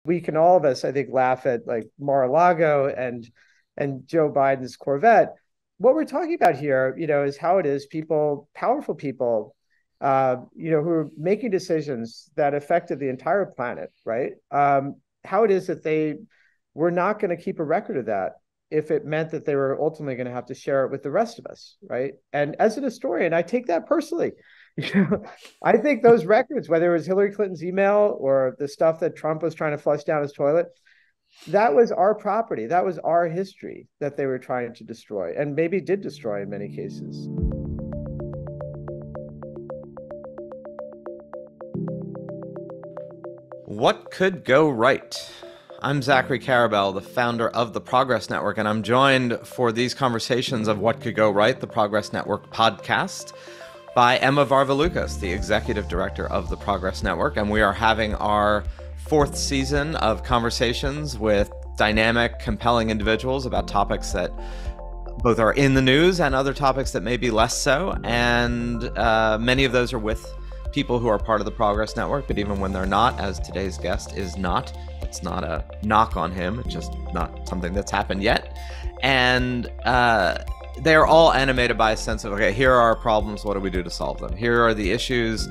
we can all of us, I think, laugh at like Mar-a-Lago and Joe Biden's Corvette. What we're talking about here, is how it is people, powerful people, who are making decisions that affected the entire planet, right? How it is that they were not going to keep a record of that if it meant that they were ultimately going to have to share it with the rest of us, right? And as an historian, I take that personally. I think those records, whether it was Hillary Clinton's email or the stuff that Trump was trying to flush down his toilet, that was our property. That was our history that they were trying to destroy, and maybe did destroy in many cases. What could go right? I'm Zachary Karabell, the founder of the Progress Network, and I'm joined for these conversations of What Could Go Right, the Progress Network podcast, by Emma Varvaloucas, the executive director of the Progress Network. And we are having our fourth season of conversations with dynamic, compelling individuals about topics that both are in the news and other topics that may be less so. And many of those are with people who are part of the Progress Network, but even when they're not, as today's guest is not, it's not a knock on him, it's just not something that's happened yet. And they're all animated by a sense of, okay, here are our problems, what do we do to solve them? Here are the issues.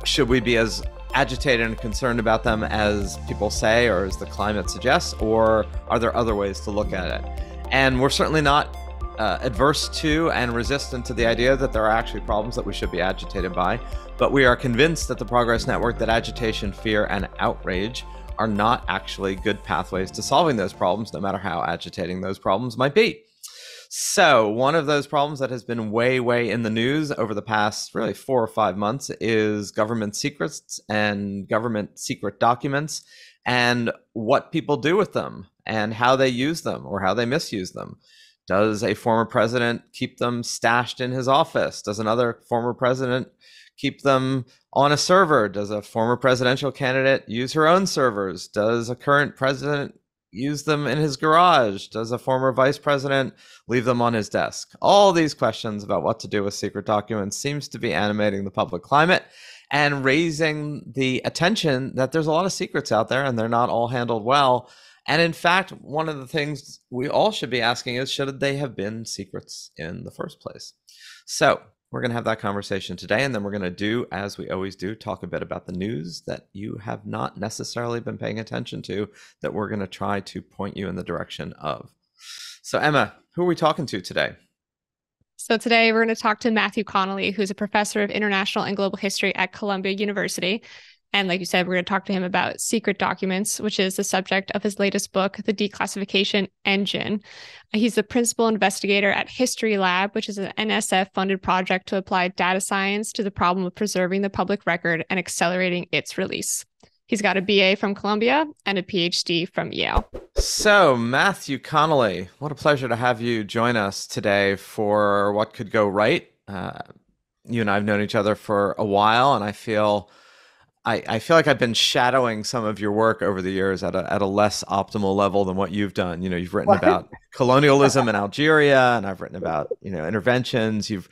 Should we be as agitated and concerned about them as people say, or as the climate suggests, or are there other ways to look at it? And we're certainly not adverse to and resistant to the idea that there are actually problems that we should be agitated by, but we are convinced at the Progress Network that agitation, fear, and outrage are not actually good pathways to solving those problems, no matter how agitating those problems might be. So one of those problems that has been way in the news over the past really 4 or 5 months is government secrets and government secret documents and what people do with them and how they use them or how they misuse them. Does a former president keep them stashed in his office? Does another former president keep them on a server? Does a former presidential candidate use her own servers? Does a current president use them in his garage? Does a former vice president leave them on his desk? All these questions about what to do with secret documents seems to be animating the public climate and raising the attention that there's a lot of secrets out there and they're not all handled well. And in fact, one of the things we all should be asking is, should they have been secrets in the first place? So we're going to have that conversation today, and then we're going to do, as we always do, talk a bit about the news that you have not necessarily been paying attention to, that we're going to try to point you in the direction of. So Emma, who are we talking to today? So today we're going to talk to Matthew Connelly, who's a professor of international and global history at Columbia University. And like you said, we're going to talk to him about secret documents, which is the subject of his latest book, The Declassification Engine. He's the principal investigator at History Lab, which is an NSF-funded project to apply data science to the problem of preserving the public record and accelerating its release. He's got a BA from Columbia and a PhD from Yale. So, Matthew Connelly, what a pleasure to have you join us today for What Could Go Right. You and I have known each other for a while, and I feel like I've been shadowing some of your work over the years at a less optimal level than what you've done. You've written about colonialism in Algeria, and I've written about, interventions. You've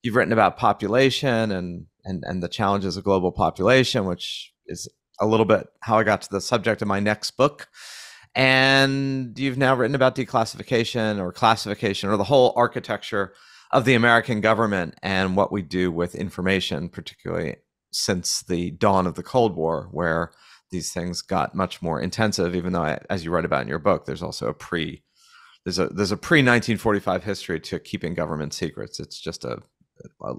written about population and the challenges of global population, which is a little bit how I got to the subject of my next book. And you've now written about declassification or classification or the whole architecture of the American government and what we do with information, particularly since the dawn of the Cold War, where these things got much more intensive, even though, as you write about in your book, there's also a pre-1945 history to keeping government secrets. It's just a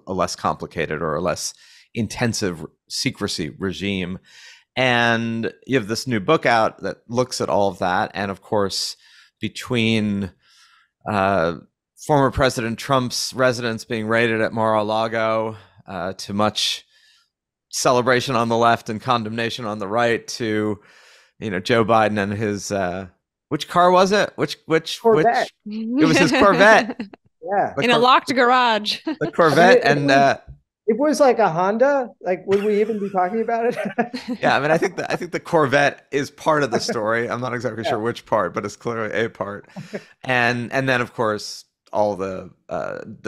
less complicated or a less intensive secrecy regime. And you have this new book out that looks at all of that. And of course, between former President Trump's residence being raided at Mar-a-Lago, to much celebration on the left and condemnation on the right, to Joe Biden and his which car was it? Which Corvette. It was his Corvette. Yeah, in a locked garage. The Corvette. It was like a Honda. Like, would we even be talking about it? Yeah, I mean, I think the Corvette is part of the story. I'm not exactly sure which part, but it's clearly a part. And then of course all the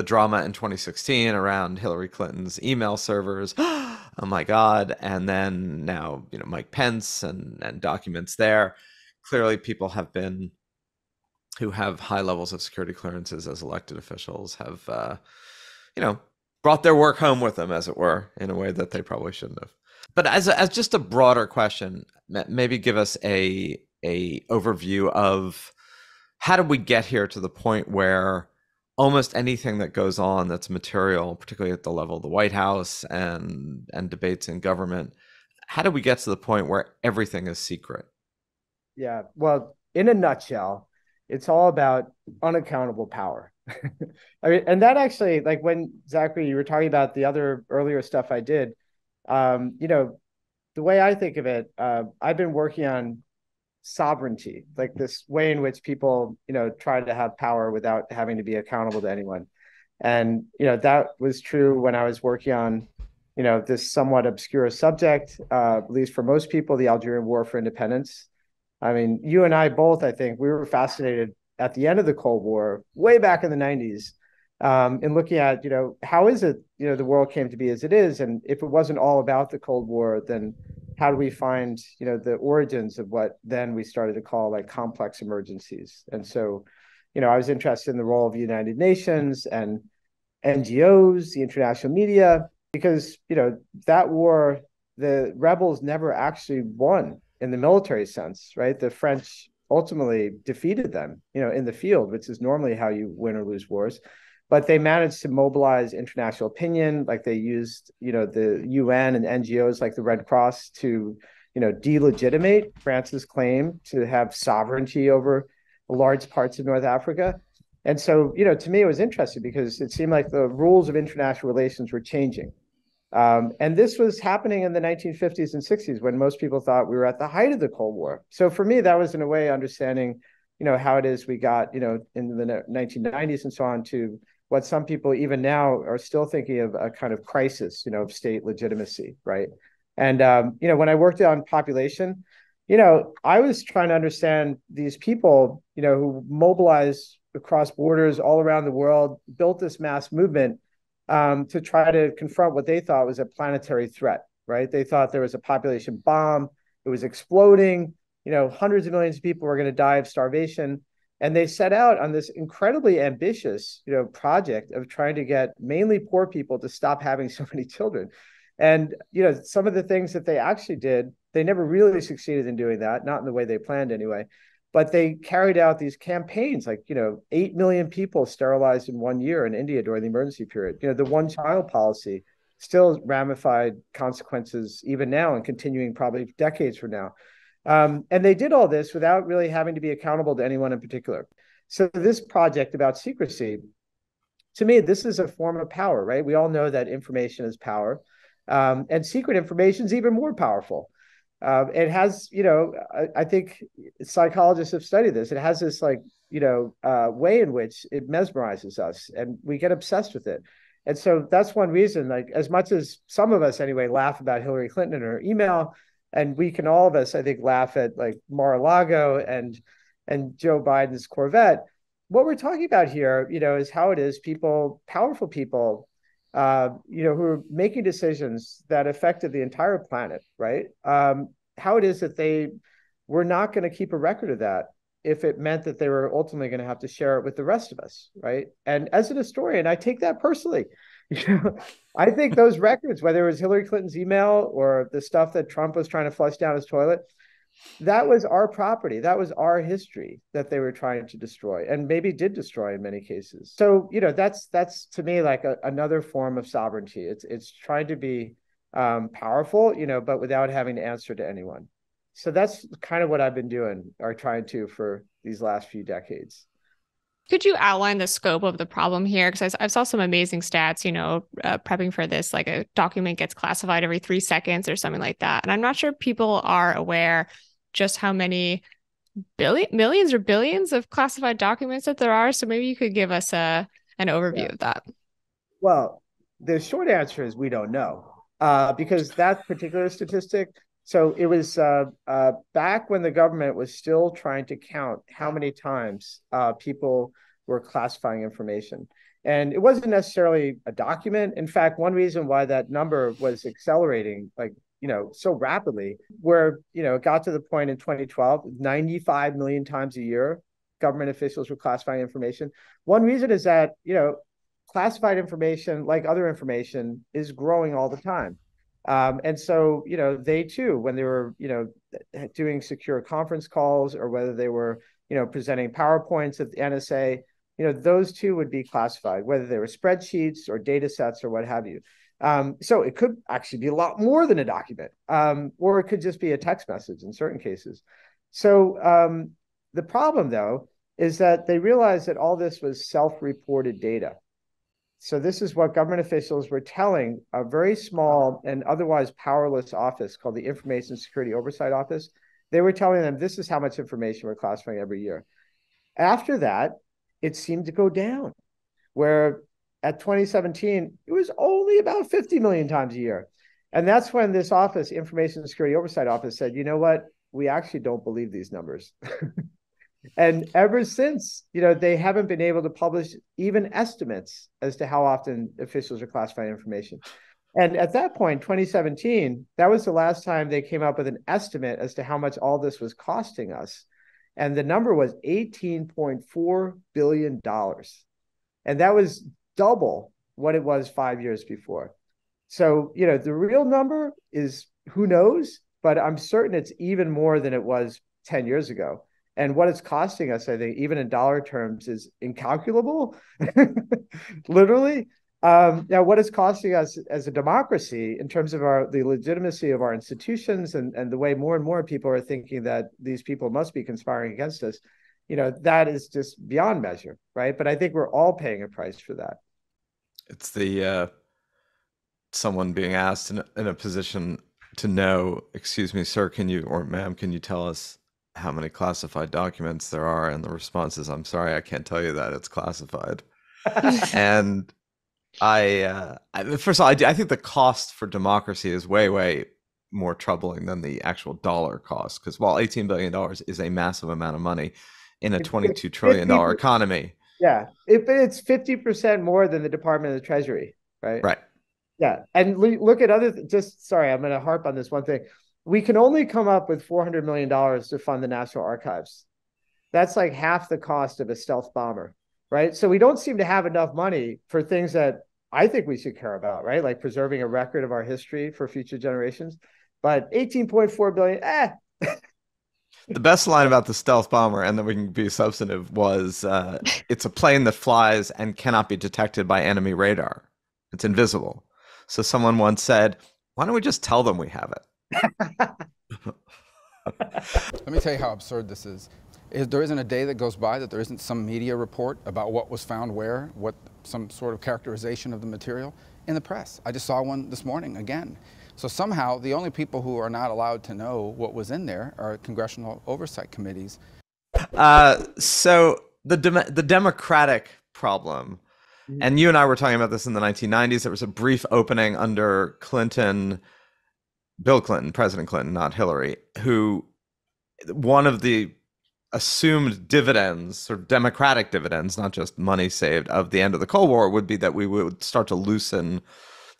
drama in 2016 around Hillary Clinton's email servers. Oh my God. And then now, Mike Pence and documents there. Clearly people who have high levels of security clearances as elected officials have, brought their work home with them, as it were, in a way that they probably shouldn't have. But as just a broader question, maybe give us a overview of how did we get here to the point where almost anything that goes on that's material, particularly at the level of the White House and debates in government, how did we get to the point where everything is secret? Yeah, well, in a nutshell, it's all about unaccountable power. I mean, and that actually, like when Zachary, you were talking about the other earlier stuff I did, the way I think of it, I've been working on sovereignty, like this way in which people, try to have power without having to be accountable to anyone. And, that was true when I was working on, this somewhat obscure subject, at least for most people, the Algerian War for Independence. I mean, you and I both, I think, we were fascinated at the end of the Cold War, way back in the 90s, in looking at, how is it, the world came to be as it is? And if it wasn't all about the Cold War, then how do we find, the origins of what then we started to call like complex emergencies? And so, I was interested in the role of the United Nations and NGOs, the international media, because, that war, the rebels never actually won in the military sense, right? The French ultimately defeated them, in the field, which is normally how you win or lose wars. But they managed to mobilize international opinion, like they used, the UN and NGOs like the Red Cross to, delegitimate France's claim to have sovereignty over large parts of North Africa. And so, to me, it was interesting because it seemed like the rules of international relations were changing. And this was happening in the 1950s and 60s when most people thought we were at the height of the Cold War. So for me, that was in a way understanding, how it is we got, in the 1990s and so on to what some people even now are still thinking of a kind of crisis, of state legitimacy, right? And, when I worked on population, I was trying to understand these people, who mobilized across borders all around the world, built this mass movement to try to confront what they thought was a planetary threat, right? They thought there was a population bomb. It was exploding. Hundreds of millions of people were going to die of starvation. And they set out on this incredibly ambitious, project of trying to get mainly poor people to stop having so many children. And, some of the things that they actually did, they never really succeeded in doing that, not in the way they planned anyway. But they carried out these campaigns, like, 8 million people sterilized in 1 year in India during the emergency period. The one-child policy still ramified consequences even now and continuing probably decades from now. And they did all this without really having to be accountable to anyone in particular. So this project about secrecy, to me, this is a form of power, right? We all know that information is power. And secret information is even more powerful. It has, I think psychologists have studied this. It has this way in which it mesmerizes us and we get obsessed with it. And so that's one reason, like as much as some of us anyway, laugh about Hillary Clinton and her email, and we can all of us, I think, laugh at like Mar-a-Lago and Joe Biden's Corvette. What we're talking about here, is how it is people, powerful people, who are making decisions that affected the entire planet, right? How it is that they were not going to keep a record of that if it meant that they were ultimately going to have to share it with the rest of us, right? And as an historian, I take that personally. I think those records, whether it was Hillary Clinton's email or the stuff that Trump was trying to flush down his toilet, that was our property. That was our history that they were trying to destroy and maybe did destroy in many cases. So, that's to me like another form of sovereignty. It's trying to be powerful, but without having to answer to anyone. So that's kind of what I've been doing or trying to for these last few decades. Could you outline the scope of the problem here? Because I saw some amazing stats, prepping for this, like a document gets classified every 3 seconds or something like that. And I'm not sure people are aware just how many millions or billions of classified documents that there are. So maybe you could give us an overview of that. Well, the short answer is we don't know because that particular statistic. So it was back when the government was still trying to count how many times people were classifying information. And it wasn't necessarily a document. In fact, one reason why that number was accelerating, like, so rapidly, where, it got to the point in 2012, 95 million times a year, government officials were classifying information. One reason is that, classified information, like other information, is growing all the time. And so, they too, when they were, doing secure conference calls, or whether they were, presenting PowerPoints at the NSA, those too would be classified, whether they were spreadsheets or data sets or what have you. So it could actually be a lot more than a document, or it could just be a text message in certain cases. So the problem, though, is that they realized that all this was self-reported data. So this is what government officials were telling a very small and otherwise powerless office called the Information Security Oversight Office. They were telling them, this is how much information we're classifying every year. After that, it seemed to go down, where at 2017, it was only about 50 million times a year. And that's when this office, Information Security Oversight Office, said, you know what? We actually don't believe these numbers. And ever since, they haven't been able to publish even estimates as to how often officials are classifying information. And at that point, 2017, that was the last time they came up with an estimate as to how much all this was costing us. And the number was $18.4 billion. And that was double what it was 5 years before. So, the real number is who knows, but I'm certain it's even more than it was 10 years ago. And what it's costing us, I think, even in dollar terms, is incalculable, literally. Now, what it's costing us as a democracy in terms of the legitimacy of our institutions, and the way more and more people are thinking that these people must be conspiring against us, that is just beyond measure, right? But I think we're all paying a price for that. It's the someone being asked in a position to know, excuse me, sir, can you, or ma'am, can you tell us how many classified documents there are? And the response is, I'm sorry, I can't tell you that, it's classified. And first of all, I think the cost for democracy is way, way more troubling than the actual dollar cost. Because while $18 billion is a massive amount of money in a $22 trillion economy. Yeah, it's 50% more than the Department of the Treasury, right? Right. Yeah, and look at sorry, I'm going to harp on this one thing. We can only come up with $400 million to fund the National Archives. That's like half the cost of a stealth bomber, right? So we don't seem to have enough money for things that I think we should care about, right? Like preserving a record of our history for future generations. But 18.4 billion, The best line about the stealth bomber, and then we can be substantive, was it's a plane that flies and cannot be detected by enemy radar. It's invisible. So someone once said, why don't we just tell them we have it? Let me tell you how absurd this is. There isn't a day that goes by that there isn't some media report about what was found where, some sort of characterization of the material in the press. I just saw one this morning again. So somehow the only people who are not allowed to know what was in there are congressional oversight committees. So the Democratic problem, and you and I were talking about this in the 1990s. There was a brief opening under Bill Clinton, President Clinton, not Hillary, who one of the assumed dividends, sort of democratic dividends, not just money saved, of the end of the Cold War would be that we would start to loosen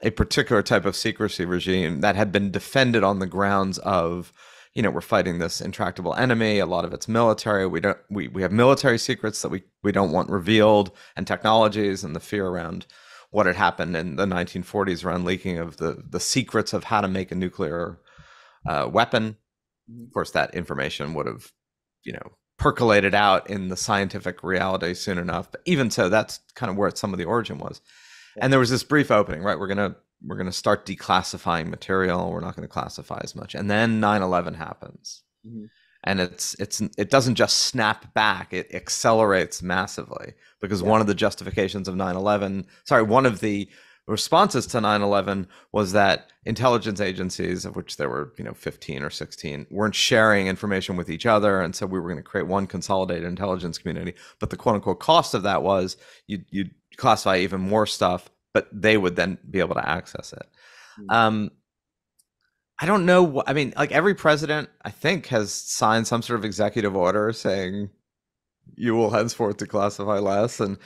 a particular type of secrecy regime that had been defended on the grounds of, we're fighting this intractable enemy. A lot of it's military. We have military secrets that we don't want revealed, and technologies, and the fear around what had happened in the 1940s around leaking of the secrets of how to make a nuclear weapon. Of course, that information would have, percolated out in the scientific reality soon enough. But even so, that's kind of where some of the origin was. Yeah. And there was this brief opening, right? We're gonna start declassifying material. We're not going to classify as much. And then 9/11 happens. Mm-hmm. And it doesn't just snap back, it accelerates massively, because one of the justifications of one of the responses to 9/11 was that intelligence agencies, of which there were 15 or 16, weren't sharing information with each other, and so we were going to create one consolidated intelligence community. But the quote unquote cost of that was you'd classify even more stuff, but they would then be able to access it. Mm-hmm. I don't know. I mean, like every president, I think, has signed some sort of executive order saying you will henceforth declassify less. And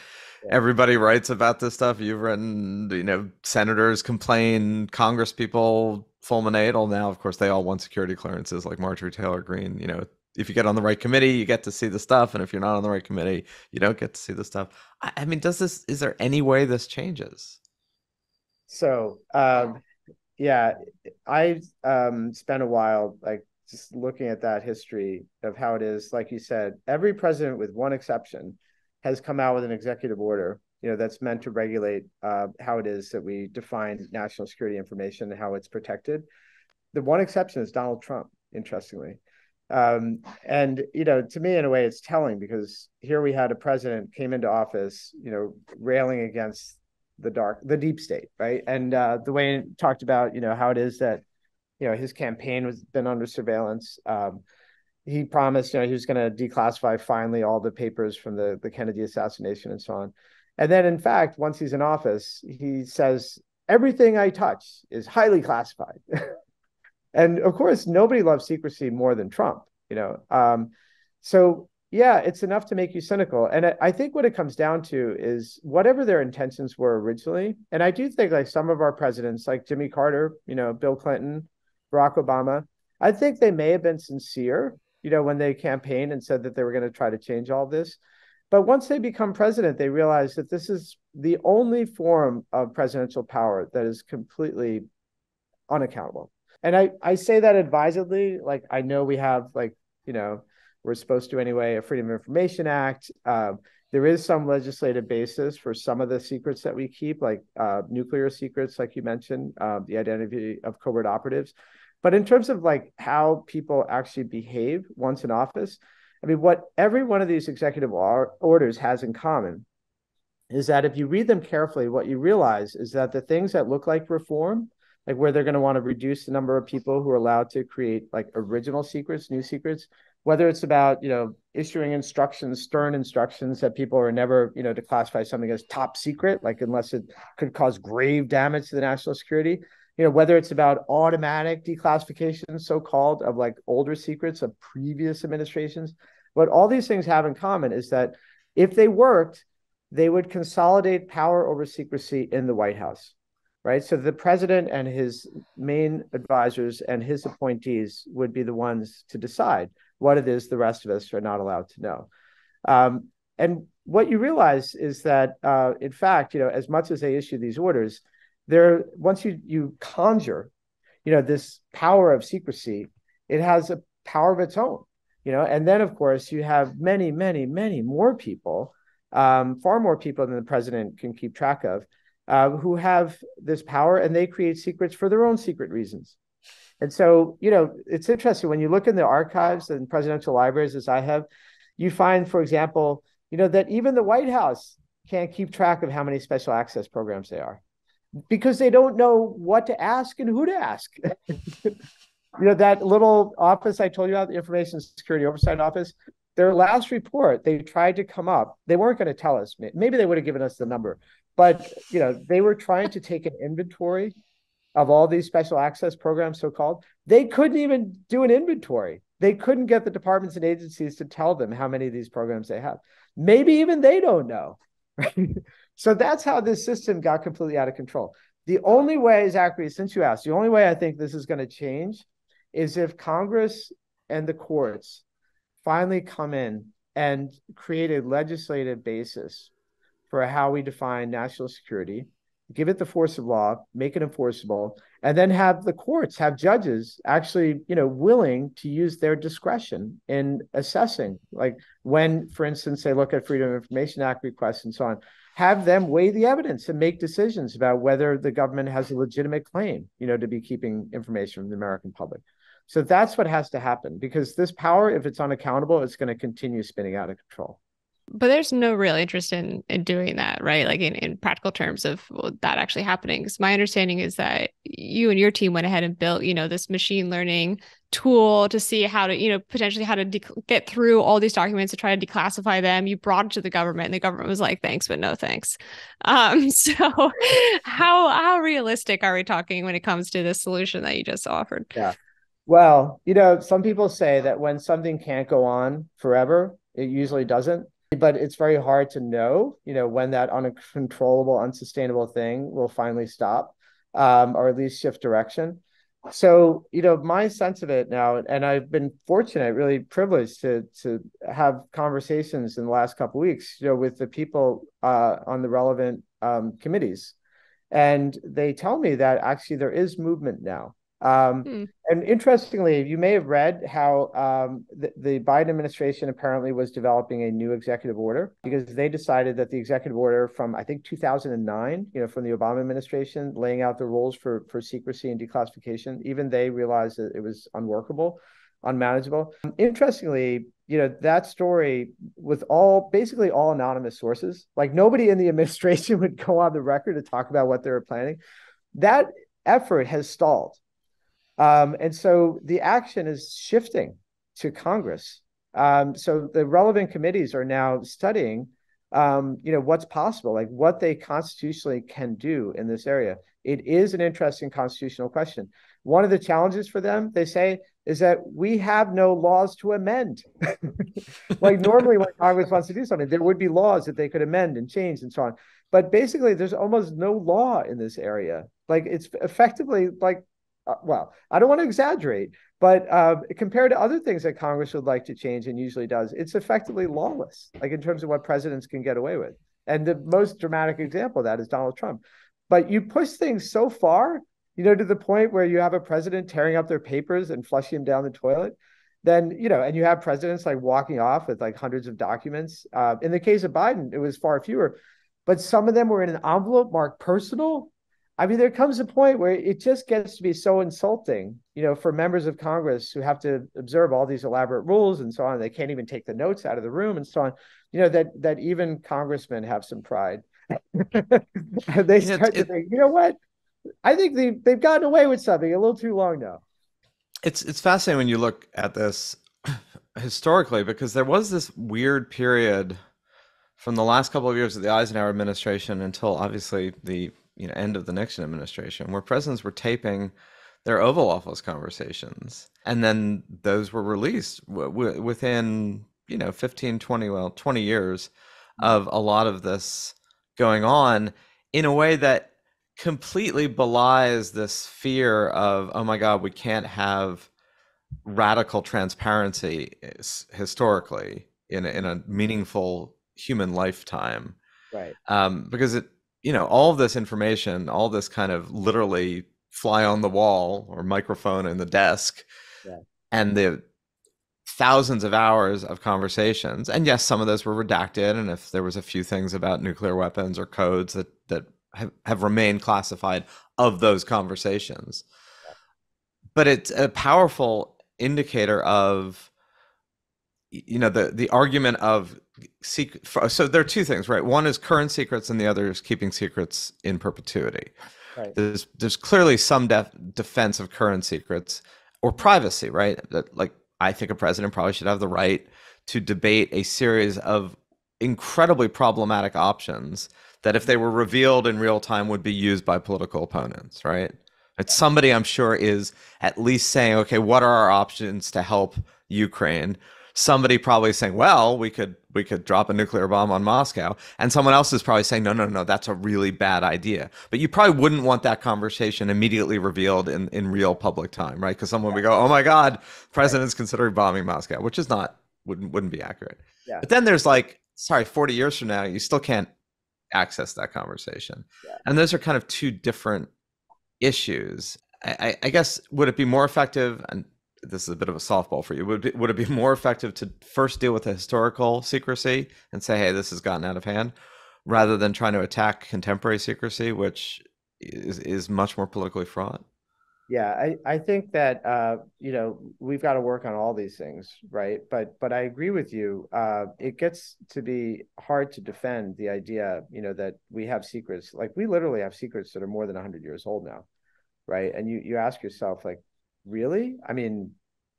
everybody writes about this stuff. You've written, senators complain, Congress people fulminate. Well, now, of course, they all want security clearances like Marjorie Taylor Greene. If you get on the right committee, you get to see the stuff. And if you're not on the right committee, you don't get to see the stuff. I mean, is there any way this changes? So, yeah, I spent a while just looking at that history of how it is. Like you said, every president, with one exception, has come out with an executive order, that's meant to regulate how it is that we define national security information and how it's protected. The one exception is Donald Trump, interestingly. And, to me, in a way, it's telling, because here we had a president came into office, railing against the deep state, right? And the way it talked about, how it is that, his campaign was been under surveillance. He promised, he was going to declassify finally all the papers from the Kennedy assassination and so on. And then, in fact, once he's in office, he says, everything I touch is highly classified. And of course, nobody loves secrecy more than Trump, So, yeah, it's enough to make you cynical. And I think what it comes down to is whatever their intentions were originally. And I do think like some of our presidents, like Jimmy Carter, Bill Clinton, Barack Obama, I think they may have been sincere, when they campaigned and said that they were going to try to change all this. But once they become president, they realize that this is the only form of presidential power that is completely unaccountable. And I say that advisedly. Like, I know we have we're supposed to anyway, a Freedom of Information Act. There is some legislative basis for some of the secrets that we keep, like nuclear secrets, like you mentioned, the identity of covert operatives. But in terms of how people actually behave once in office, I mean, what every one of these executive orders has in common is that if you read them carefully, what you realize is that the things that look like reform, like where they're going to want to reduce the number of people who are allowed to create original secrets, new secrets, whether it's about, issuing instructions, stern instructions that people are never, to classify something as top secret, unless it could cause grave damage to the national security, whether it's about automatic declassification, so-called, of older secrets of previous administrations. What all these things have in common is that if they worked, they would consolidate power over secrecy in the White House. Right. So the president and his main advisors and his appointees would be the ones to decide what it is the rest of us are not allowed to know. And what you realize is that, in fact, as much as they issue these orders, once you conjure, this power of secrecy, it has a power of its own, and then, of course, you have many, many, many more people, far more people than the president can keep track of, who have this power, and they create secrets for their own secret reasons. And so, it's interesting when you look in the archives and presidential libraries, as I have, you find, for example, that even the White House can't keep track of how many special access programs there are, because they don't know what to ask and who to ask. That little office I told you about, the Information Security Oversight Office, their last report, they tried to come up. They weren't going to tell us. Maybe they would have given us the number. But, they were trying to take an inventory of all these special access programs, so-called. They couldn't even do an inventory. They couldn't get the departments and agencies to tell them how many of these programs they have. Maybe even they don't know. Right? So that's how this system got completely out of control. The only way, Zachary, since you asked, the only way I think this is going to change is if Congress and the courts finally come in and create a legislative basis for how we define national security, give it the force of law, make it enforceable, and then have the courts, have judges actually, willing to use their discretion in assessing, when, for instance, they look at Freedom of Information Act requests and so on, have them weigh the evidence and make decisions about whether the government has a legitimate claim, to be keeping information from the American public. So that's what has to happen, because this power, if it's unaccountable, it's going to continue spinning out of control. But there's no real interest in doing that, right? In practical terms of that actually happening. Because my understanding is that you and your team went ahead and built, this machine learning tool to see how to, potentially how to get through all these documents to try to declassify them. You brought it to the government, and the government was like, thanks, but no thanks. So how realistic are we talking when it comes to this solution that you just offered? Yeah. Well, some people say that when something can't go on forever, it usually doesn't. but it's very hard to know, when that uncontrollable, unsustainable thing will finally stop, or at least shift direction. So, my sense of it now, and I've been fortunate, really privileged to have conversations in the last couple of weeks, with the people on the relevant committees. And they tell me that actually there is movement now. And interestingly, you may have read how the Biden administration apparently was developing a new executive order because they decided that the executive order from, I think, 2009, from the Obama administration, laying out the rules for secrecy and declassification, even they realized that it was unworkable, unmanageable. Interestingly, that story with basically all anonymous sources, like nobody in the administration would go on the record to talk about what they were planning. That effort has stalled. And so the action is shifting to Congress. So the relevant committees are now studying, what's possible, like what they constitutionally can do in this area. It is an interesting constitutional question. One of the challenges for them, they say, is that we have no laws to amend. Like normally when Congress wants to do something, there would be laws that they could amend and change and so on. But basically, there's almost no law in this area. Like it's effectively like, well, I don't want to exaggerate, but compared to other things that Congress would like to change and usually does, it's effectively lawless, like in terms of what presidents can get away with. And the most dramatic example of that is Donald Trump. But you push things so far, to the point where you have a president tearing up their papers and flushing them down the toilet, then, and you have presidents like walking off with like hundreds of documents. In the case of Biden, it was far fewer, but some of them were in an envelope marked personal. I mean, there comes a point where it just gets to be so insulting, for members of Congress who have to observe all these elaborate rules and so on. They can't even take the notes out of the room and so on, that even congressmen have some pride. They start to think, what? I think they've gotten away with something a little too long now. It's fascinating when you look at this historically, because there was this weird period from the last couple of years of the Eisenhower administration until obviously the end of the Nixon administration, where presidents were taping their Oval Office conversations, and then those were released within 15, 20 years of a lot of this going on, in a way that completely belies this fear of, oh my God, we can't have radical transparency historically in a meaningful human lifetime, right? Because all of this information, all this kind of literally fly on the wall or microphone in the desk, and the thousands of hours of conversations, and yes, some of those were redacted, and if there was a few things about nuclear weapons or codes that have remained classified of those conversations, but it's a powerful indicator of the argument of secret. So there are two things, right? One is current secrets, and the other is keeping secrets in perpetuity. Right. There's clearly some defense of current secrets or privacy, right? That, like, I think a president probably should have the right to debate a series of incredibly problematic options that, if they were revealed in real time, would be used by political opponents, right? It's somebody, I'm sure, is at least saying, okay, what are our options to help Ukraine? Somebody probably saying, well, we could drop a nuclear bomb on Moscow. And someone else is probably saying, no, that's a really bad idea. But you probably wouldn't want that conversation immediately revealed in real public time, right? Because someone would go, oh my God, president's considering bombing Moscow, which is wouldn't be accurate. Yeah. But then there's 40 years from now, you still can't access that conversation. Yeah. And those are kind of two different issues. I guess, would it be more effective, and this is a bit of a softball for you, would it be more effective to first deal with the historical secrecy and say, hey, this has gotten out of hand, rather than trying to attack contemporary secrecy, which is much more politically fraught? Yeah, I think that we've got to work on all these things, right? But I agree with you. It gets to be hard to defend the idea, that we have secrets. Like, we literally have secrets that are more than 100 years old now, right? And you ask yourself, like, really? I mean,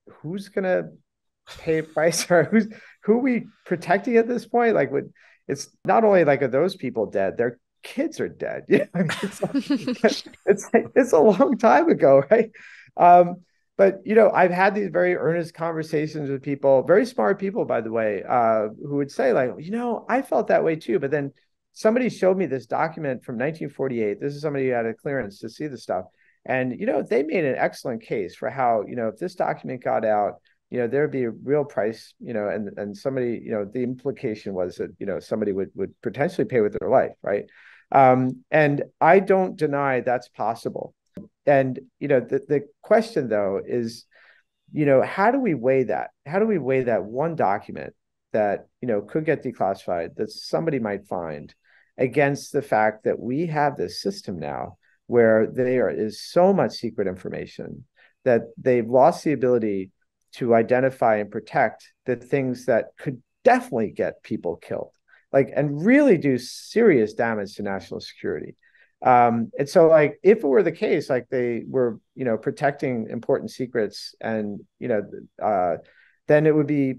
who's gonna pay a price, or who are we protecting at this point? Like, it's not only like, are those people dead? Their kids are dead. Yeah, I mean, it's a long time ago, right? But, I've had these very earnest conversations with people, very smart people, by the way, who would say like, I felt that way too. But then somebody showed me this document from 1948. This is somebody who had a clearance to see the stuff. And, they made an excellent case for how, if this document got out, there'd be a real price, and somebody, the implication was that, somebody would potentially pay with their life, right? And I don't deny that's possible. And, the question, though, is, how do we weigh that? How do we weigh that one document that, could get declassified, that somebody might find, against the fact that we have this system now where there is so much secret information that they've lost the ability to identify and protect the things that could definitely get people killed, like, and really do serious damage to national security. And so, like, if it were the case, like they were, protecting important secrets, and, then it would be,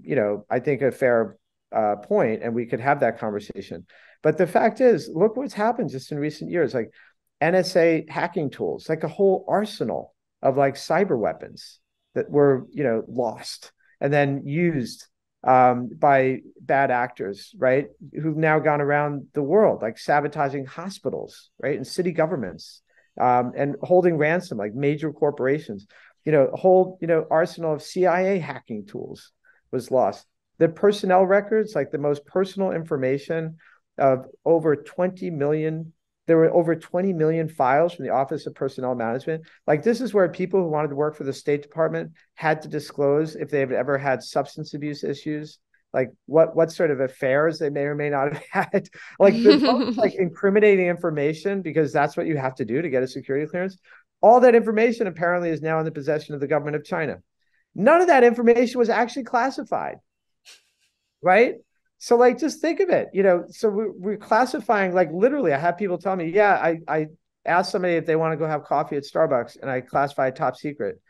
I think a fair point, and we could have that conversation. But the fact is, look what's happened just in recent years, like NSA hacking tools, like a whole arsenal of like cyber weapons that were, lost and then used by bad actors, right? Who've now gone around the world, like sabotaging hospitals, right? And city governments, and holding ransom, like major corporations, a whole, arsenal of CIA hacking tools was lost. The personnel records, like the most personal information of over 20 million. There were over 20 million files from the Office of Personnel Management. Like, this is where people who wanted to work for the State Department had to disclose if they've ever had substance abuse issues, like what sort of affairs they may or may not have had, like like incriminating information, because that's what you have to do to get a security clearance. All that information apparently is now in the possession of the government of China. None of that information was actually classified, right? So, like, just think of it, so we're classifying, like, literally, I have people tell me, yeah, I asked somebody if they want to go have coffee at Starbucks, and I classify top secret,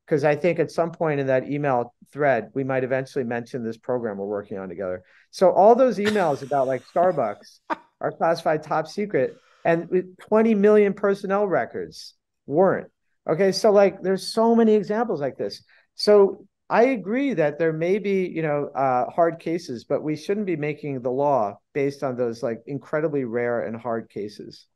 because I think at some point in that email thread, we might eventually mention this program we're working on together. So all those emails about like Starbucks are classified top secret, and 20 million personnel records weren't. Okay, so like there's so many examples like this. So I agree that there may be, hard cases, but we shouldn't be making the law based on those like incredibly rare and hard cases.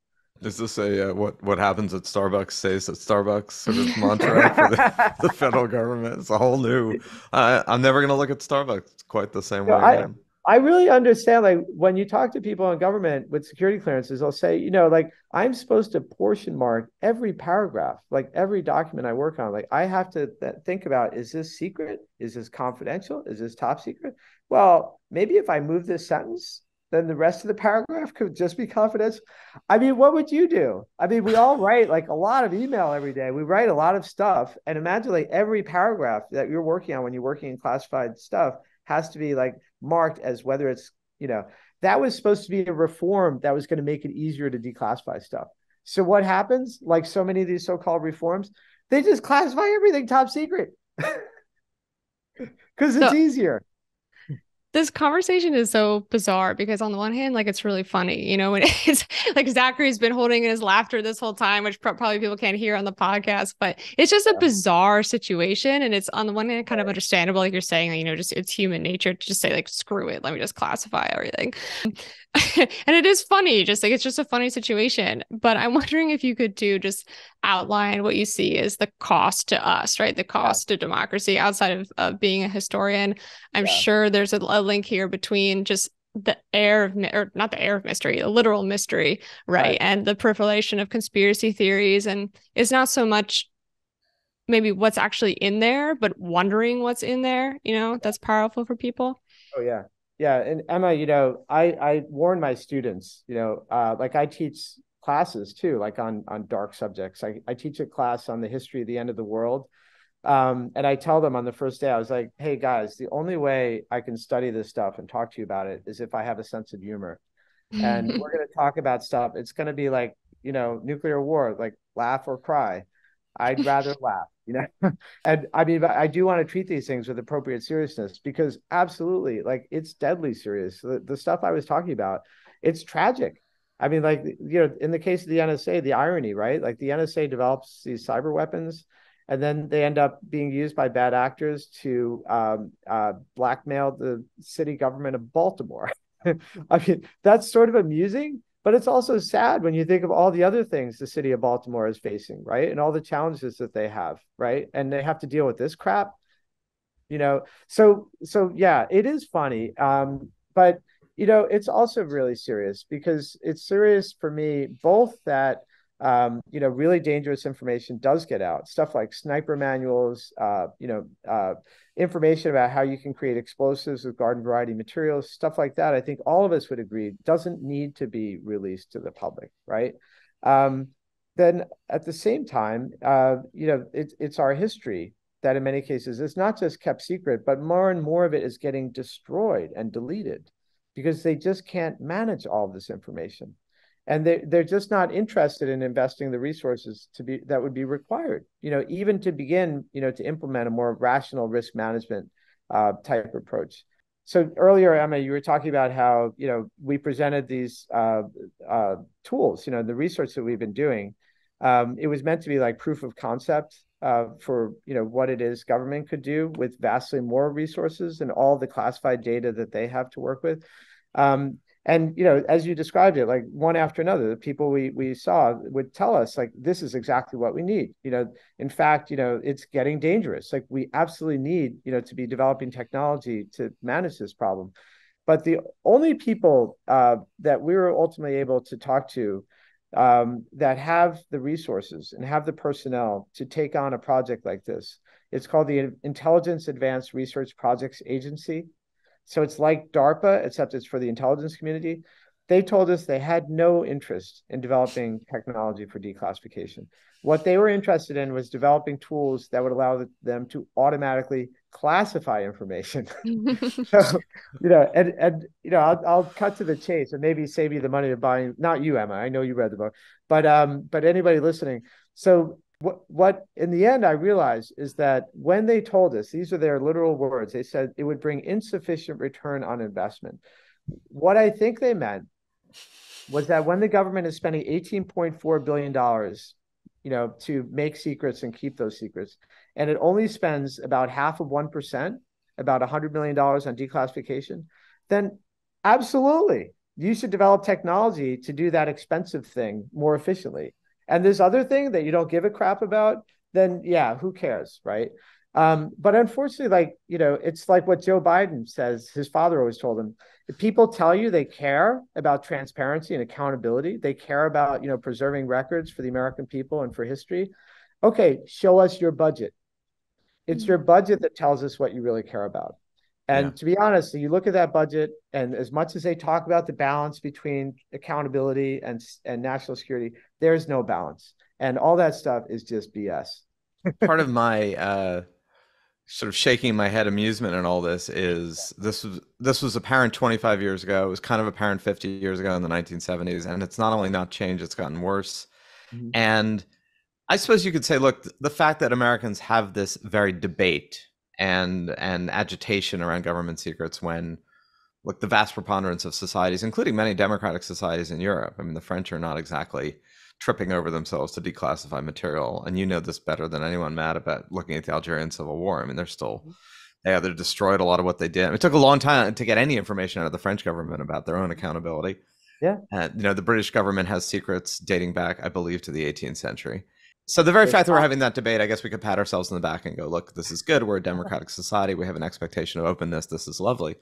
Is this a what happens at Starbucks stays at Starbucks sort of mantra for the federal government? It's a whole new. I'm never going to look at Starbucks quite the same way again. I really understand, like, when you talk to people in government with security clearances, they'll say, like, I'm supposed to portion mark every paragraph, like every document I work on. Like, I have to think about, is this secret? Is this confidential? Is this top secret? Well, maybe if I move this sentence, then the rest of the paragraph could just be confidential. I mean, what would you do? I mean, we all write like a lot of email every day. We write a lot of stuff. And imagine like every paragraph that you're working on when you're working in classified stuff has to be like marked as whether it's, that was supposed to be a reform that was going to make it easier to declassify stuff. So what happens? Like so many of these so-called reforms, they just classify everything top secret because it's easier. This conversation is so bizarre because on the one hand, like, it's really funny, when it's like Zachary's been holding in his laughter this whole time, which probably people can't hear on the podcast, but it's just a bizarre situation. And it's on the one hand kind of understandable, like you're saying, just it's human nature to just say like, screw it, let me just classify everything. And it is funny, just like it's just a funny situation. But I'm wondering if you could just outline what you see as the cost to us, right? The cost to democracy outside of being a historian. I'm sure there's a link here between just the air of, or not the air of mystery, a literal mystery, right? And the proliferation of conspiracy theories. And it's not so much maybe what's actually in there, but wondering what's in there, that's powerful for people. Oh, yeah. Yeah. And Emma, I warn my students, like I teach classes too, like on dark subjects. I teach a class on the history of the end of the world. And I tell them on the first day, I was like, hey guys, the only way I can study this stuff and talk to you about it is if I have a sense of humor. And we're going to talk about stuff. It's going to be like, nuclear war, like laugh or cry. I'd rather laugh, and I mean, I do want to treat these things with appropriate seriousness, because absolutely, like, it's deadly serious. The stuff I was talking about, it's tragic. I mean, like, in the case of the NSA, the irony, right? Like the NSA develops these cyber weapons, and then they end up being used by bad actors to blackmail the city government of Baltimore. I mean, that's sort of amusing, but it's also sad when you think of all the other things the city of Baltimore is facing, right? And all the challenges that they have, right? And they have to deal with this crap, you know. So yeah, it is funny. But it's also really serious, because it's serious for me both that really dangerous information does get out. Stuff like sniper manuals, information about how you can create explosives with garden variety materials, stuff like that. I think all of us would agree doesn't need to be released to the public, right? Then at the same time, it's our history that in many cases it's not just kept secret, but more and more of it is getting destroyed and deleted because they just can't manage all of this information. And they're just not interested in investing the resources that would be required, even to begin, to implement a more rational risk management type approach. So earlier, Emma, you were talking about how, we presented these tools, the research that we've been doing. It was meant to be like proof of concept for, what it is government could do with vastly more resources and all the classified data that they have to work with. And, as you described it, like one after another, the people we saw would tell us, like, this is exactly what we need. In fact, it's getting dangerous. Like, we absolutely need, to be developing technology to manage this problem. But the only people that we were ultimately able to talk to that have the resources and have the personnel to take on a project like this, it's called the Intelligence Advanced Research Projects Agency. So it's like DARPA, except it's for the intelligence community. They told us they had no interest in developing technology for declassification. What they were interested in was developing tools that would allow them to automatically classify information. So, I'll cut to the chase and maybe save you the money of buying, not you, Emma, I know you read the book, but anybody listening. So what in the end I realized is that when they told us, these are their literal words, they said it would bring insufficient return on investment. What I think they meant was that when the government is spending $18.4 billion, to make secrets and keep those secrets, and it only spends about half of 1%, about $100 million on declassification, then absolutely, you should develop technology to do that expensive thing more efficiently. And this other thing that you don't give a crap about, then yeah, who cares, right? But unfortunately, it's like what Joe Biden says, his father always told him, if people tell you they care about transparency and accountability, they care about, preserving records for the American people and for history. Okay, show us your budget. It's your budget that tells us what you really care about. And to be honest, you look at that budget, and as much as they talk about the balance between accountability and national security, there's no balance. And all that stuff is just BS. Part of my sort of shaking my head amusement in all this is this was apparent 25 years ago. It was kind of apparent 50 years ago in the 1970s. And it's not only not changed, it's gotten worse. Mm-hmm. And I suppose you could say, look, the fact that Americans have this very debate and agitation around government secrets when, look, the vast preponderance of societies, including many democratic societies in Europe, I mean, the French are not exactly tripping over themselves to declassify material. And you know this better than anyone, Matt, about looking at the Algerian Civil War. I mean, they either destroyed a lot of what they did. It took a long time to get any information out of the French government about their own accountability. Yeah. The British government has secrets dating back, I believe, to the 18th century. So the very fact that we're having that debate, I guess we could pat ourselves on the back and go, look, this is good. We're a democratic society. We have an expectation of openness. This is lovely.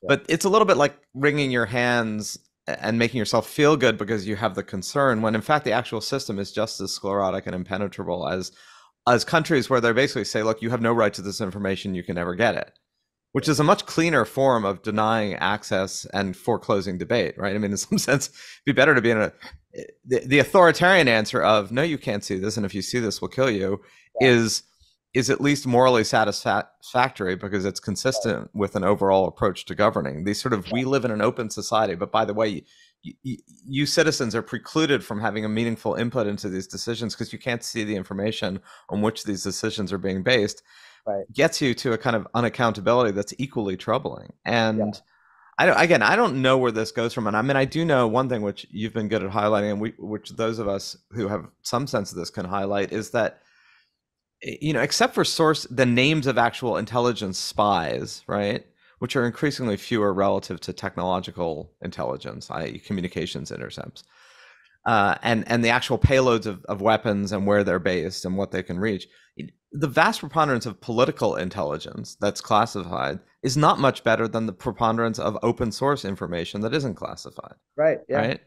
Yeah. But it's a little bit like wringing your hands and making yourself feel good because you have the concern, when in fact the actual system is just as sclerotic and impenetrable as countries where they basically say, look, you have no right to this information, you can never get it, which is a much cleaner form of denying access and foreclosing debate, right? I mean, in some sense, it'd be better to be in the authoritarian answer of, no, you can't see this, and if you see this, we'll kill you, is at least morally satisfactory because it's consistent with an overall approach to governing. We live in an open society, but by the way, you citizens are precluded from having a meaningful input into these decisions because you can't see the information on which these decisions are being based. Right. Gets you to a kind of unaccountability that's equally troubling. And I don't know where this goes from. And I mean, I do know one thing which you've been good at highlighting, and which those of us who have some sense of this can highlight, is that except for the names of actual intelligence spies, right? Which are increasingly fewer relative to technological intelligence, i.e. communications intercepts, and the actual payloads of weapons and where they're based and what they can reach. The vast preponderance of political intelligence that's classified is not much better than the preponderance of open source information that isn't classified. Right. Yeah. Right.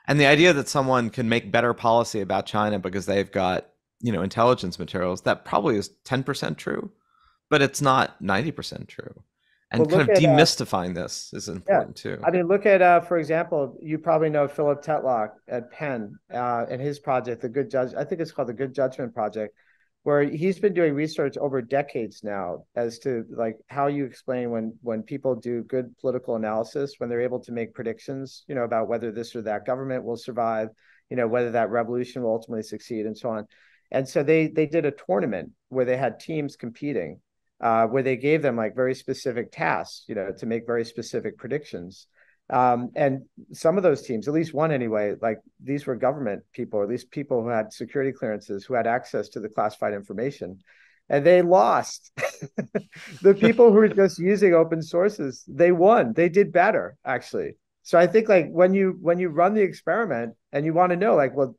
And the idea that someone can make better policy about China because they've got, intelligence materials, that probably is 10% true, but it's not 90% true. And Well, kind of look at, demystifying this is important too. I mean, look at, for example, you probably know Philip Tetlock at Penn and his project, The Good Judge. I think it's called the Good Judgment Project, where he's been doing research over decades now as to like how you explain when people do good political analysis, when they're able to make predictions, about whether this or that government will survive, whether that revolution will ultimately succeed and so on. And so they did a tournament where they had teams competing, where they gave them like very specific tasks, to make very specific predictions. And some of those teams, at least one anyway, like these were government people, or at least people who had security clearances, who had access to the classified information, and they lost. The people who were just using open sources, they won. They did better, actually. So I think like when you run the experiment and you want to know, like, well,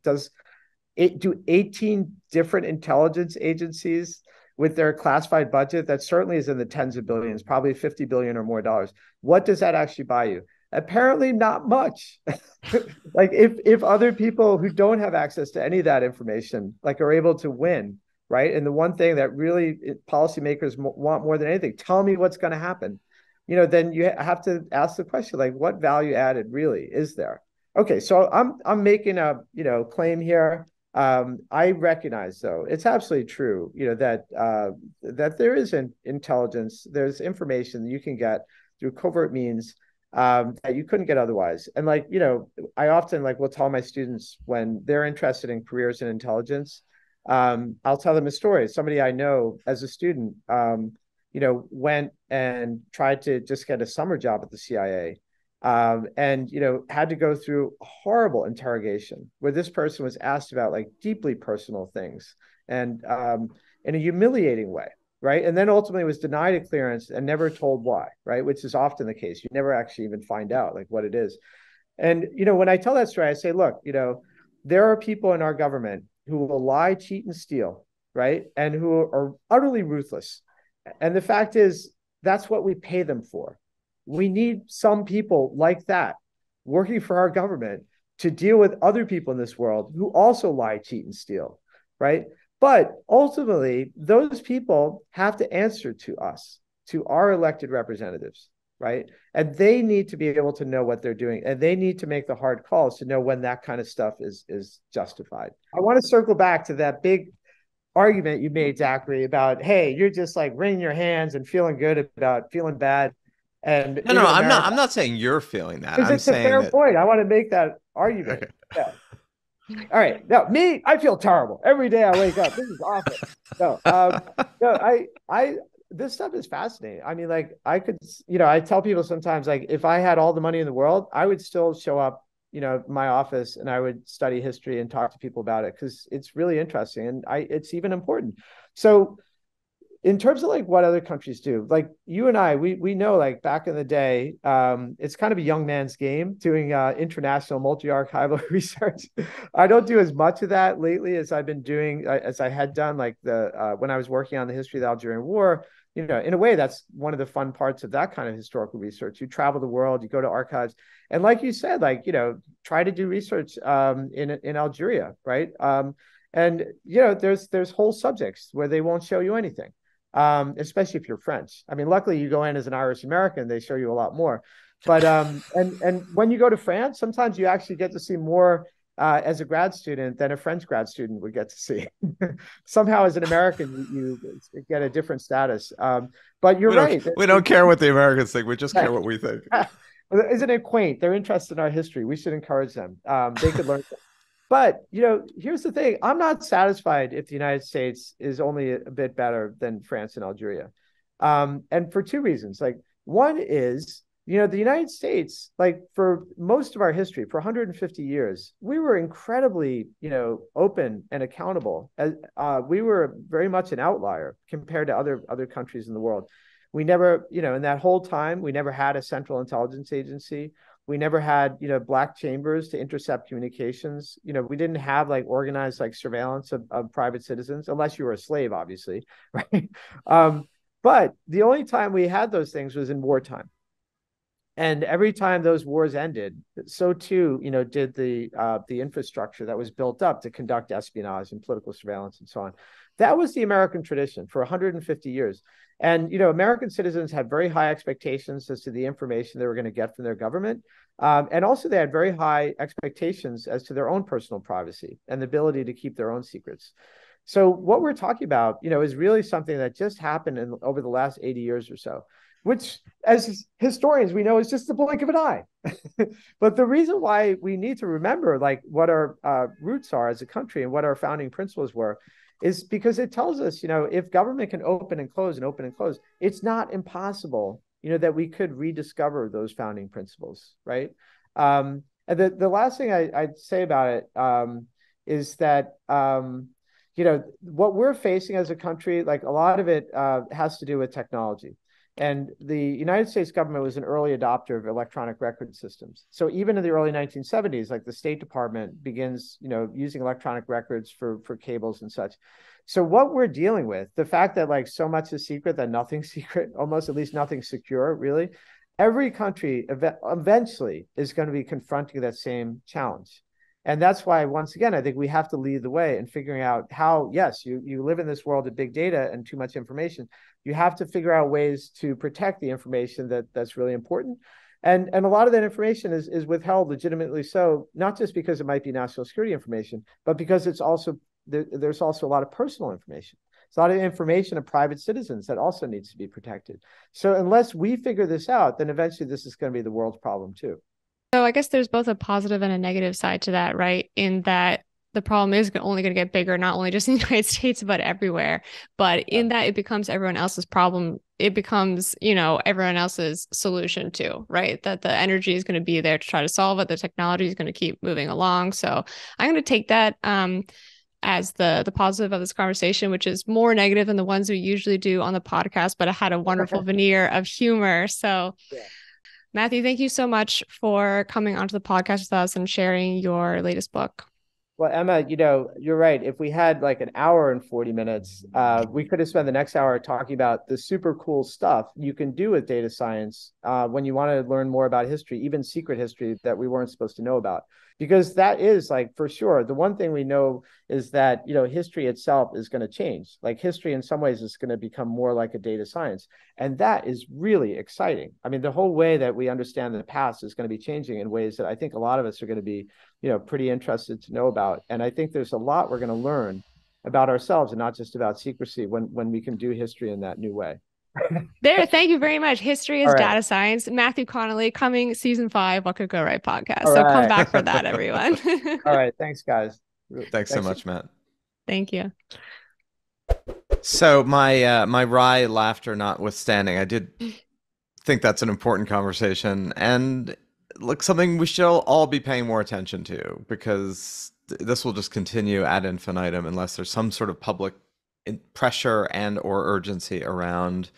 do 18 different intelligence agencies with their classified budget that certainly is in the tens of billions, probably 50 billion or more dollars, what does that actually buy you? Apparently not much. Like if other people who don't have access to any of that information like are able to win, right? And the one thing that really policymakers want more than anything, tell me what's going to happen, then you have to ask the question, like, what value added really is there? Okay, so I'm making a claim here. I recognize, though, it's absolutely true, that there is an intelligence, there's information that you can get through covert means that you couldn't get otherwise. And like, I often will tell my students when they're interested in careers in intelligence, I'll tell them a story. Somebody I know as a student, went and tried to just get a summer job at the CIA. And had to go through a horrible interrogation where this person was asked about like deeply personal things and in a humiliating way, right? And then ultimately was denied a clearance and never told why, right? Which is often the case. You never actually even find out like what it is. And when I tell that story, I say, look, there are people in our government who will lie, cheat, and steal, right? And who are utterly ruthless. And the fact is, that's what we pay them for. We need some people like that working for our government to deal with other people in this world who also lie, cheat, and steal, right? But ultimately, those people have to answer to us, to our elected representatives, right? And they need to be able to know what they're doing, and they need to make the hard calls to know when that kind of stuff is justified. I want to circle back to that big argument you made, Zachary, about, hey, you're just like wringing your hands and feeling good about feeling bad. And no, I'm not saying you're feeling that. I'm it's a fair point. I want to make that argument. Okay. Yeah. All right. Now, me, I feel terrible every day. I wake up. This is awful. No, this stuff is fascinating. I mean, like, I could, I tell people sometimes, like, if I had all the money in the world, I would still show up, my office, and I would study history and talk to people about it because it's really interesting and it's even important. So, in terms of like what other countries do, like you and I, we know like back in the day, it's kind of a young man's game doing international multi-archival research. I don't do as much of that lately as I've been doing, as I had done like when I was working on the history of the Algerian War. In a way, that's one of the fun parts of that kind of historical research. You travel the world, you go to archives, and like you said, like, try to do research in Algeria, right? And there's whole subjects where they won't show you anything. Especially if you're French. I mean, luckily you go in as an Irish American, they show you a lot more. But and when you go to France, sometimes you actually get to see more as a grad student than a French grad student would get to see. Somehow, as an American, you get a different status. But you're right. We don't care what the Americans think. We just care what we think. Isn't it quaint? They're interested in our history. We should encourage them. They could learn. But, here's the thing. I'm not satisfied if the United States is only a bit better than France and Algeria. And for two reasons. Like, one is, the United States, like for most of our history, for 150 years, we were incredibly, open and accountable. As we were very much an outlier compared to other countries in the world. We never, in that whole time, we never had a central intelligence agency. We never had, black chambers to intercept communications. We didn't have like organized like surveillance of private citizens, unless you were a slave, obviously, right? But the only time we had those things was in wartime. And every time those wars ended, so too, did the infrastructure that was built up to conduct espionage and political surveillance and so on. That was the American tradition for 150 years. And American citizens had very high expectations as to the information they were going to get from their government, and also they had very high expectations as to their own personal privacy and the ability to keep their own secrets. So what we're talking about, is really something that just happened over the last 80 years or so, which as historians, we know is just the blink of an eye. But the reason why we need to remember like what our roots are as a country and what our founding principles were is because it tells us, if government can open and close and open and close, it's not impossible, that we could rediscover those founding principles, right? And the last thing I'd say about it is that, what we're facing as a country, like a lot of it has to do with technology. And the United States government was an early adopter of electronic record systems. So even in the early 1970s, like the State Department begins, using electronic records for cables and such. So what we're dealing with, the fact that like so much is secret that nothing's secret, almost at least nothing's secure, really, every country eventually is going to be confronting that same challenge. And that's why, once again, I think we have to lead the way in figuring out how, yes, you live in this world of big data and too much information. You have to figure out ways to protect the information that's really important. And a lot of that information is withheld legitimately so, not just because it might be national security information, but because it's also there's also a lot of personal information. It's a lot of information of private citizens that also needs to be protected. So unless we figure this out, then eventually this is going to be the world's problem too. So I guess there's both a positive and a negative side to that, right? In that the problem is only going to get bigger, not only just in the United States, but everywhere. But in that it becomes everyone else's problem. It becomes, everyone else's solution too, right? That the energy is going to be there to try to solve it. The technology is going to keep moving along. So I'm going to take that as the positive of this conversation, which is more negative than the ones we usually do on the podcast, but it had a wonderful veneer of humor. So yeah. Matthew, thank you so much for coming onto the podcast with us and sharing your latest book. Well, Emma, you're right. If we had like an hour and 40 minutes, we could have spent the next hour talking about the super cool stuff you can do with data science when you want to learn more about history, even secret history that we weren't supposed to know about. Because that is like, for sure, the one thing we know is that, history itself is going to change. Like history in some ways is going to become more like a data science. And that is really exciting. I mean, the whole way that we understand the past is going to be changing in ways that I think a lot of us are going to be, pretty interested to know about. And I think there's a lot we're going to learn about ourselves and not just about secrecy when we can do history in that new way. Thank you very much. History is data science. Matthew Connelly coming season 5, What Could Go Right podcast. So come back for that, everyone. All right. Thanks, guys. Thanks so much, Matt. Thank you. So my wry laughter notwithstanding, I did think that's an important conversation and look, something we should all be paying more attention to, because this will just continue ad infinitum unless there's some sort of public pressure and or urgency around.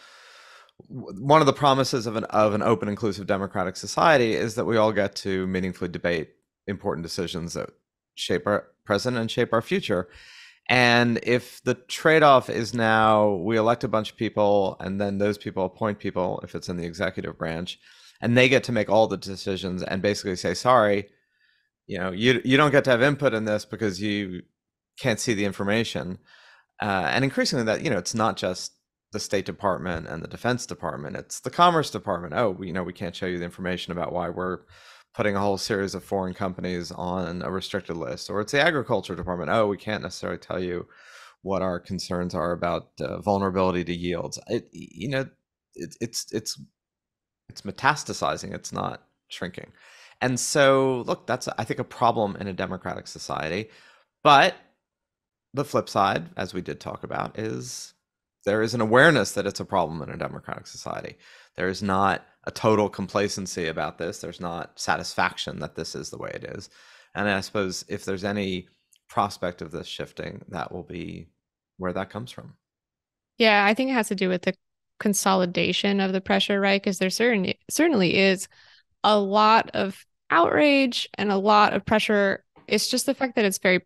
One of the promises of an open, inclusive, democratic society is that we all get to meaningfully debate important decisions that shape our present and shape our future. And if the trade-off is now we elect a bunch of people and then those people appoint people, if it's in the executive branch, and they get to make all the decisions and basically say, sorry, you don't get to have input in this because you can't see the information. And increasingly that, it's not just the State Department and the Defense Department, it's the Commerce Department. Oh, we can't show you the information about why we're putting a whole series of foreign companies on a restricted list. Or it's the Agriculture Department. Oh, we can't necessarily tell you what our concerns are about vulnerability to yields. It's metastasizing, it's not shrinking. And so, look, that's, I think, a problem in a democratic society. But the flip side, as we did talk about, is there is an awareness that it's a problem in a democratic society. There is not a total complacency about this. There's not satisfaction that this is the way it is. And I suppose if there's any prospect of this shifting, that will be where that comes from. Yeah, I think it has to do with the consolidation of the pressure, right? Because there certainly is a lot of outrage and a lot of pressure. It's just the fact that it's very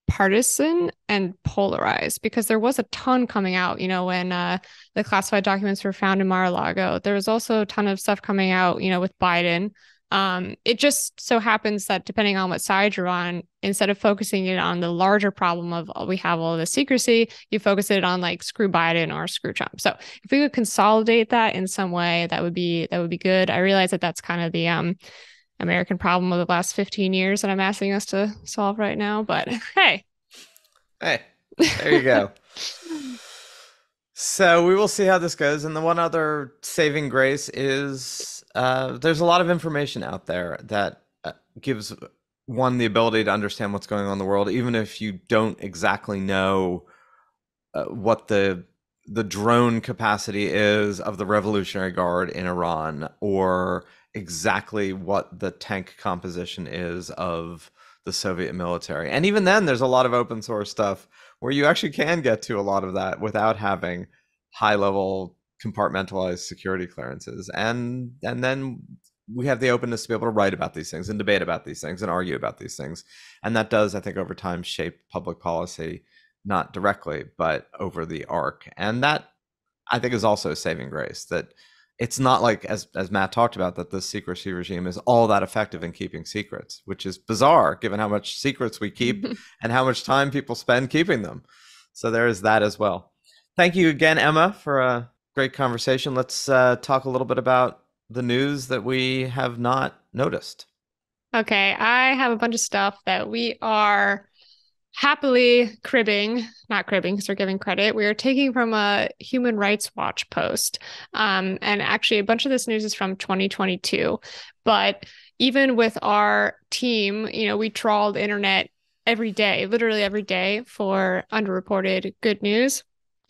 partisan and polarized because there was a ton coming out, when the classified documents were found in Mar-a-Lago. There was also a ton of stuff coming out, with Biden. It just so happens that depending on what side you're on, instead of focusing it on the larger problem of we have all this secrecy, you focus it on like screw Biden or screw Trump. So if we could consolidate that in some way, that would be good. I realize that that's kind of the American problem of the last 15 years that I'm asking us to solve right now, but hey, there you go. So we will see how this goes. And the one other saving grace is there's a lot of information out there that gives one the ability to understand what's going on in the world, even if you don't exactly know what the drone capacity is of the Revolutionary Guard in Iran, or exactly what the tank composition is of the Soviet military. And even then, there's a lot of open source stuff where you actually can get to a lot of that without having high level compartmentalized security clearances. And then we have the openness to be able to write about these things and debate about these things and argue about these things. And that does, I think, over time shape public policy, not directly, but over the arc. And that, I think, is also a saving grace, that it's not like, as Matt talked about, that the secrecy regime is all that effective in keeping secrets, which is bizarre given how much secrets we keep and how much time people spend keeping them. So there is that as well. Thank you again, Emma, for a great conversation. Let's talk a little bit about the news that we have not noticed. Okay, I have a bunch of stuff that we are happily not cribbing because we're giving credit. We are taking from a Human Rights Watch post. And actually, a bunch of this news is from 2022. But even with our team, we trawl the internet every day, literally every day, for underreported good news.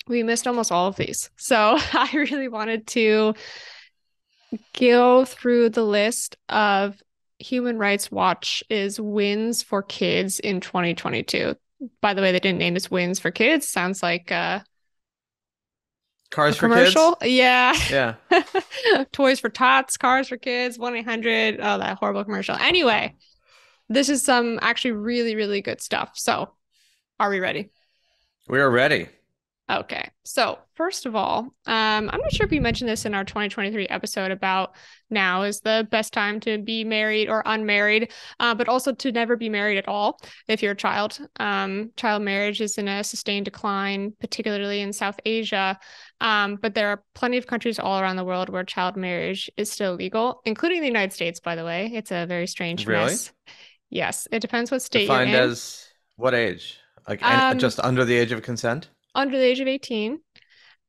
We missed almost all of these. So I really wanted to go through the list of Human Rights Watch's wins for kids in 2022. By the way, they didn't name this wins for kids. Sounds like Cars a for commercial. Kids? Yeah. Toys for Tots, Cars for Kids, 1-800. Oh, that horrible commercial. Anyway, this is some actually really, really good stuff. So are we ready? We are ready. Okay. So first of all, I'm not sure if we mentioned this in our 2023 episode about now is the best time to be married or unmarried, but also to never be married at all if you're a child. Child marriage is in a sustained decline, particularly in South Asia. But there are plenty of countries all around the world where child marriage is still legal, including the United States, by the way. It's a very strange mess. Yes. It depends what state you're in. Defined as what age? Like just under the age of consent? Under the age of 18.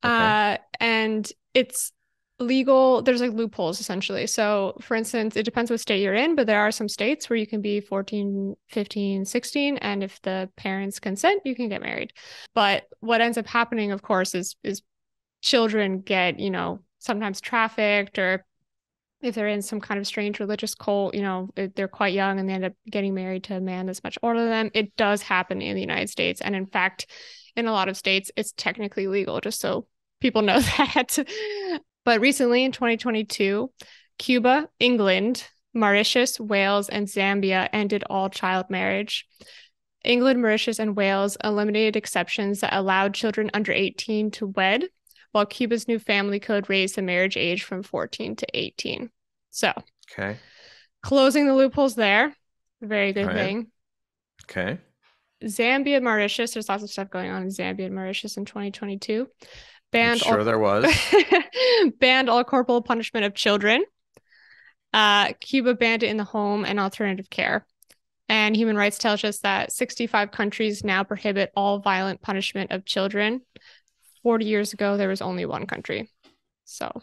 Okay. And it's legal. There's like loopholes essentially. So for instance, it depends what state you're in, but there are some states where you can be 14, 15, 16. And if the parents consent, you can get married. But what ends up happening, of course, is children get, sometimes trafficked, or if they're in some kind of strange religious cult, they're quite young and they end up getting married to a man that's much older than them. It does happen in the United States. And in fact, in a lot of states, it's technically legal, just so people know that. But recently in 2022, Cuba, England, Mauritius, Wales, and Zambia ended all child marriage. England, Mauritius, and Wales eliminated exceptions that allowed children under 18 to wed, while Cuba's new family code raised the marriage age from 14 to 18. So, okay, closing the loopholes there. Very good thing. Okay. Zambia, Mauritius, there's lots of stuff going on in Zambia and Mauritius in 2022. There was. Banned all corporal punishment of children. Cuba banned it in the home and alternative care. And human rights tells us that 65 countries now prohibit all violent punishment of children. 40 years ago, there was only one country. So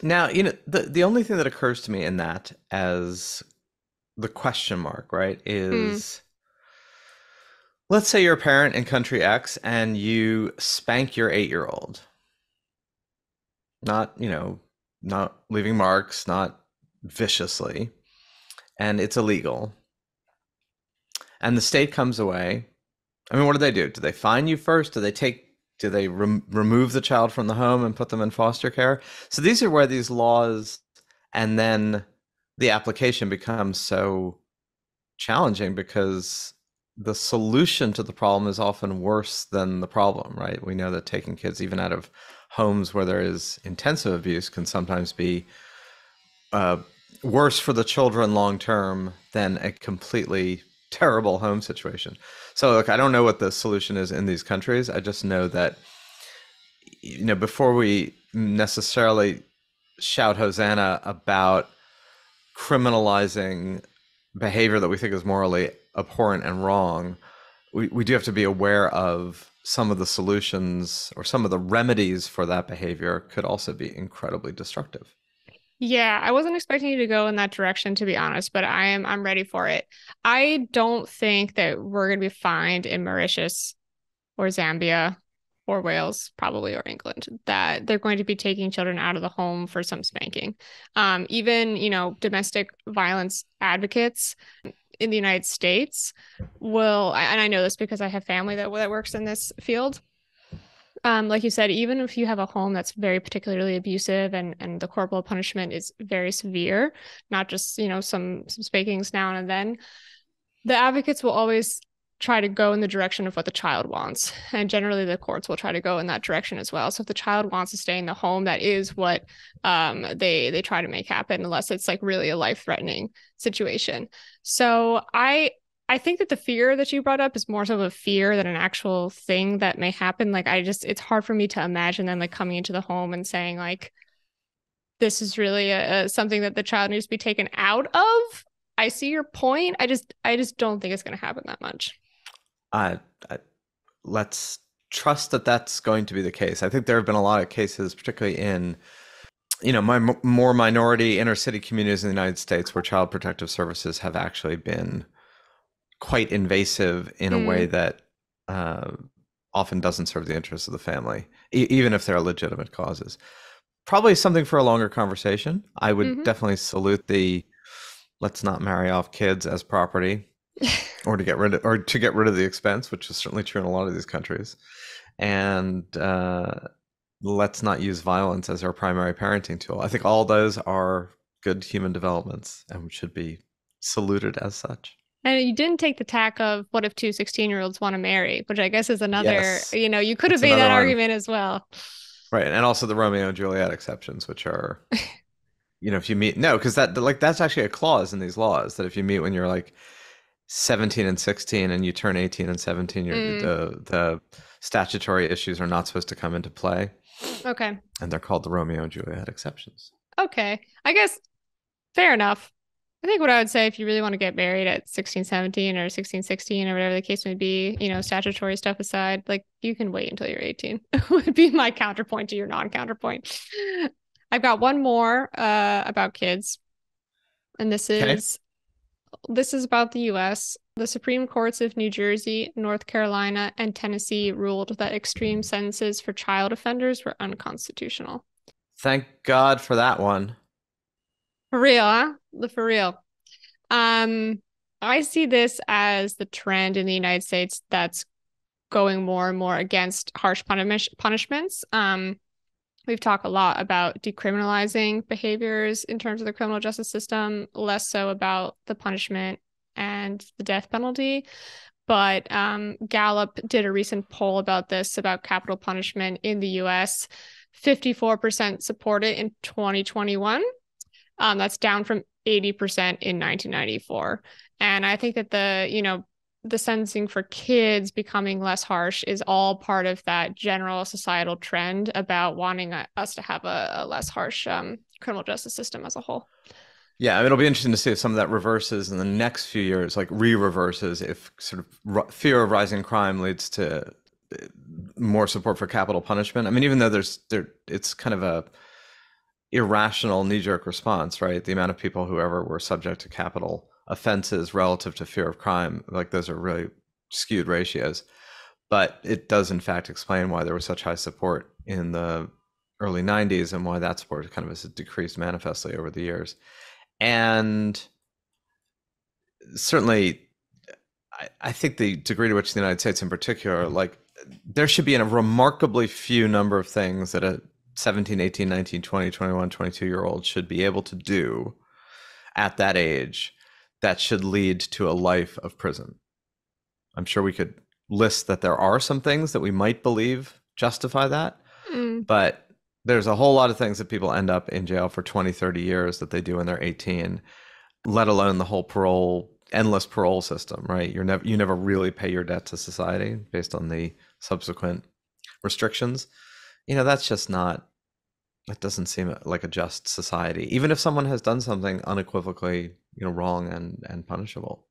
now, the only thing that occurs to me in that as the question mark, right, is let's say you're a parent in country X and you spank your 8-year-old. Not, not leaving marks, not viciously, and it's illegal. And the state comes away. I mean, what do they do? Do they fine you first? Do they remove the child from the home and put them in foster care? So these are where these laws and then the application becomes so challenging, because the solution to the problem is often worse than the problem, right? We know that taking kids even out of homes where there is intensive abuse can sometimes be worse for the children long term than a completely terrible home situation. So look, I don't know what the solution is in these countries. I just know that, before we necessarily shout hosanna about criminalizing behavior that we think is morally abhorrent and wrong, we do have to be aware of some of the solutions or some of the remedies for that behavior could also be incredibly destructive. Yeah, I wasn't expecting you to go in that direction, to be honest, but I'm ready for it. I don't think that we're going to be fined in Mauritius or Zambia or Wales, probably, or England, that they're going to be taking children out of the home for some spanking. Even, domestic violence advocates in the United States will, and I know this because I have family that works in this field. Like you said, even if you have a home that's very particularly abusive and the corporal punishment is very severe, not just, some spankings now and then, the advocates will always try to go in the direction of what the child wants. And generally the courts will try to go in that direction as well. So if the child wants to stay in the home, that is what they try to make happen, unless it's like really a life-threatening situation. So I think that the fear that you brought up is more so of a fear than an actual thing that may happen. Like, it's hard for me to imagine them like coming into the home and saying like, this is really something that the child needs to be taken out of. I see your point. I just don't think it's going to happen that much. Let's trust that that's going to be the case. I think there have been a lot of cases, particularly in, more minority inner city communities in the United States, where child protective services have actually been quite invasive in a way that often doesn't serve the interests of the family, even if they're legitimate causes. Probably something for a longer conversation. I would definitely salute the let's not marry off kids as property, or to get rid of the expense, which is certainly true in a lot of these countries. And let's not use violence as our primary parenting tool. I think all those are good human developments and should be saluted as such. And you didn't take the tack of what if two 16-year-olds want to marry, which I guess is another, Yes. You could have made that argument as well. Right. And also the Romeo and Juliet exceptions, which are, if you meet, no, because that's actually a clause in these laws that if you meet when you're like 17 and 16 and you turn 18 and 17, the statutory issues are not supposed to come into play. Okay. And they're called the Romeo and Juliet exceptions. Okay. I guess fair enough. I think what I would say, if you really want to get married at 16, 17 or 16, 16 or whatever the case may be, statutory stuff aside, like you can wait until you're 18 would be my counterpoint to your non-counterpoint. I've got one more about kids. And this is about the US. The Supreme Courts of New Jersey, North Carolina, and Tennessee ruled that extreme sentences for child offenders were unconstitutional. Thank God for that one. For real, huh? For real. I see this as the trend in the United States that's going more and more against harsh punishments. We've talked a lot about decriminalizing behaviors in terms of the criminal justice system, less so about the punishment and the death penalty. But Gallup did a recent poll about this, about capital punishment in the US. 54% support it in 2021. That's down from 80% in 1994. And I think that the sentencing for kids becoming less harsh is all part of that general societal trend about wanting us to have a less harsh criminal justice system as a whole. Yeah, it'll be interesting to see if some of that reverses in the next few years, like re-reverses, if sort of fear of rising crime leads to more support for capital punishment. I mean, even though it's kind of a irrational knee-jerk response, right? The amount of people who ever were subject to capital offenses relative to fear of crime, like those are really skewed ratios. But it does in fact explain why there was such high support in the early 90s and why that support kind of has decreased manifestly over the years. And certainly, I think the degree to which the United States in particular, like, there should be a remarkably few number of things that a 17, 18, 19, 20, 21, 22-year-old should be able to do at that age that should lead to a life of prison. I'm sure we could list that there are some things that we might believe justify that, but there's a whole lot of things that people end up in jail for 20, 30 years that they do when they're 18, let alone the whole endless parole system, right? You never really pay your debt to society based on the subsequent restrictions. That's just not, that doesn't seem like a just society, even if someone has done something unequivocally, wrong and punishable.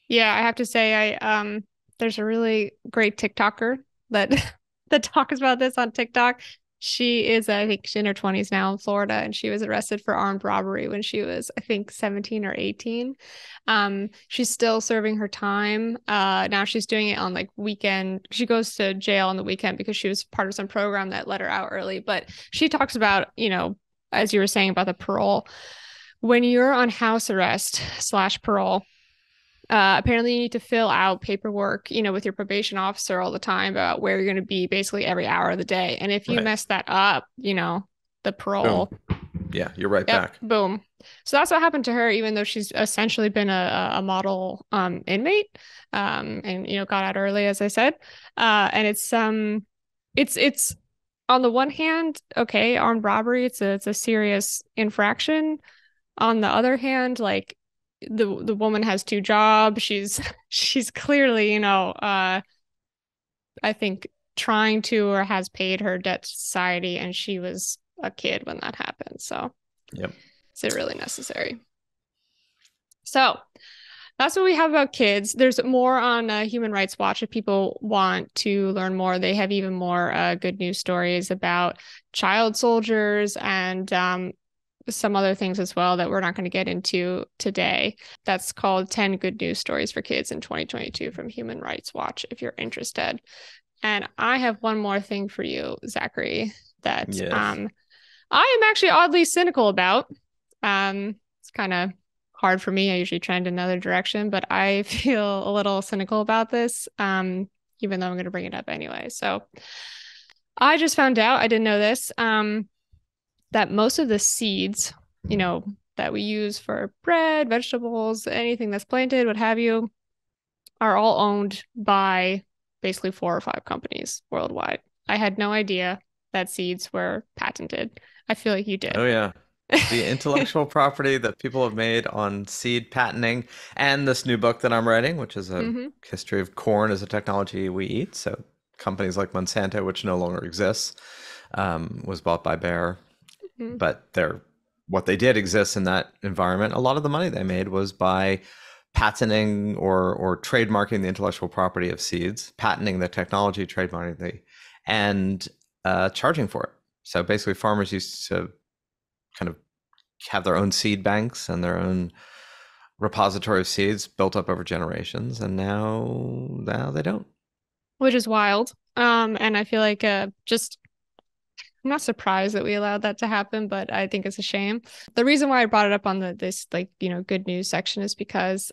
Yeah, I have to say, there's a really great TikToker that that talks about this on TikTok. She is, I think, she's in her 20s now in Florida, and she was arrested for armed robbery when she was, I think, 17 or 18. She's still serving her time. Now she's doing it on like weekend. She goes to jail on the weekend because she was part of some program that let her out early. But she talks about, as you were saying about the parole, when you're on house arrest / parole, apparently you need to fill out paperwork, with your probation officer all the time about where you're going to be basically every hour of the day. And if you mess that up, the parole. Boom. Yeah, you're right back. Boom. So that's what happened to her, even though she's essentially been a model inmate, and got out early, as I said. And it's on the one hand, okay, armed robbery, it's a serious infraction. On the other hand, like, the woman has 2 jobs. She's clearly, I think trying to, or has paid her debt to society, and she was a kid when that happened. So yep. Is it really necessary? So that's what we have about kids. There's more on Human Rights Watch if people want to learn more. They have even more good news stories about child soldiers and some other things as well that we're not going to get into today. That's called 10 Good News Stories for Kids in 2022 from Human Rights Watch, if you're interested. And I have one more thing for you, Zachary, that yes. I am actually oddly cynical about. It's kind of hard for me. I usually trend another direction, but I feel a little cynical about this, even though I'm going to bring it up anyway. So I just found out, I didn't know this, that most of the seeds, that we use for bread, vegetables, anything that's planted, what have you, are all owned by basically 4 or 5 companies worldwide. I had no idea that seeds were patented. I feel like you did. Oh, yeah. The intellectual property that people have made on seed patenting, and this new book that I'm writing, which is a history of corn as a technology we eat. So companies like Monsanto, which no longer exists, was bought by Bayer. But what they did exist in that environment. A lot of the money they made was by patenting or trademarking the intellectual property of seeds, patenting the technology, trademarking and charging for it. So basically, farmers used to kind of have their own seed banks and their own repository of seeds built up over generations, and now they don't. Which is wild. And I feel like I'm not surprised that we allowed that to happen, but I think it's a shame. The reason why I brought it up on this good news section is because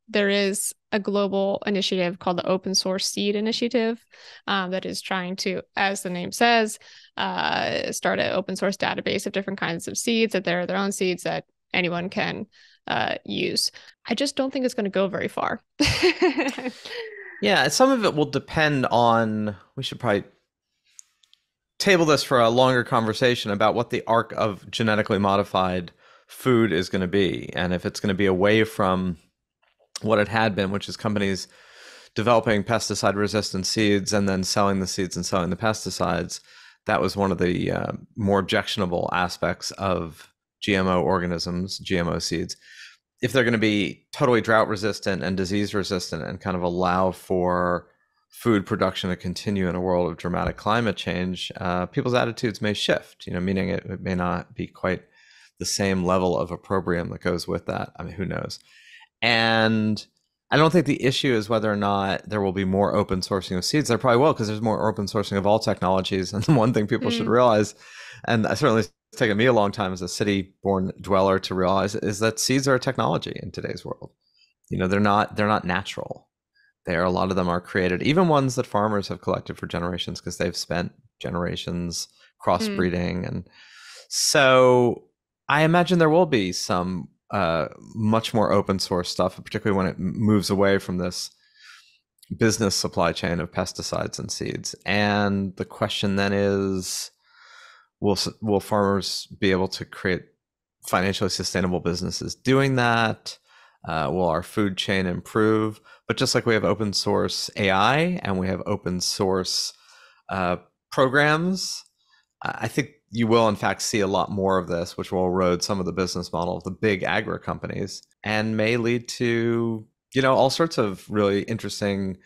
there is a global initiative called the Open Source Seed Initiative that is trying to, as the name says, start an open source database of different kinds of seeds, that they're their own seeds that anyone can use. I just don't think it's going to go very far. Yeah, some of it will depend on, we should probably table this for a longer conversation about what the arc of genetically modified food is going to be, and if it's going to be away from what it had been, which is companies developing pesticide-resistant seeds and then selling the seeds and selling the pesticides. That was one of the more objectionable aspects of GMO organisms, GMO seeds. If they're going to be totally drought-resistant and disease-resistant and kind of allow for food production to continue in a world of dramatic climate change, people's attitudes may shift, meaning it may not be quite the same level of opprobrium that goes with that. I mean, who knows? And I don't think the issue is whether or not there will be more open sourcing of seeds. There probably will, because there's more open sourcing of all technologies. And one thing people should realize, and I certainly it's taken me a long time as a city-born dweller to realize, is that seeds are a technology in today's world. They're not natural. A lot of them are created, even ones that farmers have collected for generations because they've spent generations crossbreeding. And so I imagine there will be some much more open source stuff, particularly when it moves away from this business supply chain of pesticides and seeds. And the question then is, will farmers be able to create financially sustainable businesses doing that? Will our food chain improve? But just like we have open source AI and we have open source programs, I think you will in fact see a lot more of this, which will erode some of the business model of the big agri companies and may lead to, all sorts of really interesting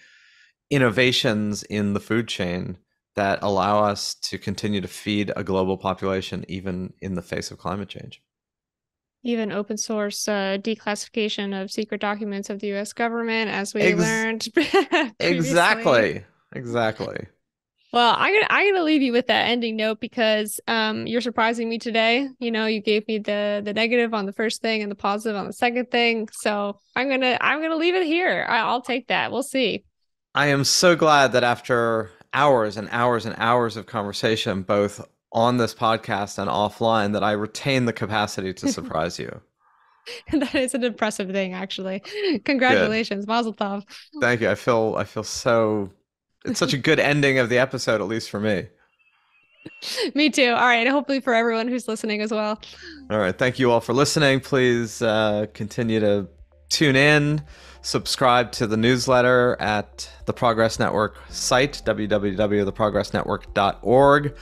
innovations in the food chain that allow us to continue to feed a global population, even in the face of climate change. Even open source declassification of secret documents of the U.S. government, as we learned previously. Exactly. Well, I'm gonna leave you with that ending note because you're surprising me today. You gave me the negative on the first thing and the positive on the second thing. So I'm gonna leave it here. I'll take that. We'll see. I am so glad that after hours and hours and hours of conversation, both on this podcast and offline, that I retain the capacity to surprise you. That is an impressive thing, actually. Congratulations. Good. Mazel tov. Thank you. I feel so, it's such a good ending of the episode, at least for me. Me too. All right. Hopefully for everyone who's listening as well. All right. Thank you all for listening. Please continue to tune in. Subscribe to the newsletter at the Progress Network site, www.theprogressnetwork.org.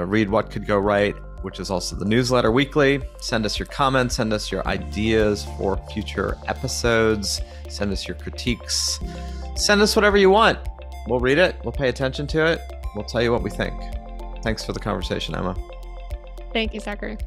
Read What Could Go Right, which is also the newsletter weekly. Send us your comments, send us your ideas for future episodes, send us your critiques, send us whatever you want. We'll read it, we'll pay attention to it, we'll tell you what we think. Thanks for the conversation, Emma. Thank you, Zachary.